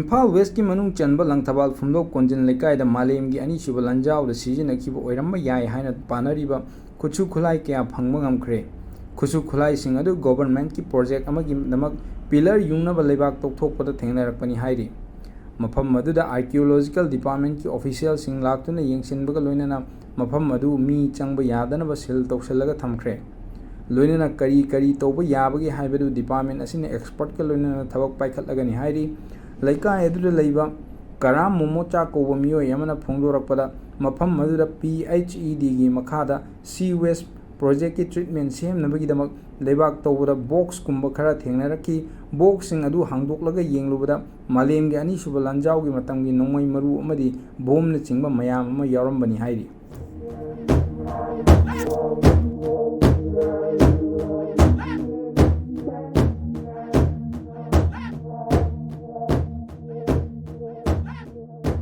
Imphal waste की मनुंग चनब लंगथबाल फुमदोक कोंजिन लेकायदा मालेम की अनीसुब लंजावदा सिजिनखिबा ओइरम्बा याय हाइना पानरिबा खुचु खुलाई क्या फंगबा ngamkhre खुचु खुलाई सिंग अदु गवर्नमेंट की प्रोजेक्ट अमगी नमक पिलर युंगनबा लेबाक तोकथोकपदा थेंगनारकपनि हाइरि मफम मदुदा आर्कियोलॉजिकल डिपार्टमेंट की ऑफिशियल सिंग लाक्तुना येंगसिनबगा लोइनना मफम मदु मी चंगबा यादनबा सिल तौसलगा थमख्रे लोइनना करी करी तौबा याबगे हाइबदु डिपार्टमेंट असिना एक्सपर्ट का लोइनना थबक पाइखतलगनि हाइरि लेकाय अदुदा लेबा कराम मोमोचा कोबा मियोय अमना फोंदोरकपदा मफम मदुदा PHED की मखादा सी वेस्ट प्रोजेक्ट की ट्रीटमेंट सेमनबगीदमक लेबाक तौबदा बॉक्स कुंबा खरा थेंगनारकी बॉक्सिंग अदु हांगदोकलगा येंगलुबदा मालेमगे अनीसुबा लांजावगी मतंगी नोंमै मरु अमदी बोमना चिंबा मयाम अमा यावरंबनी हाइरि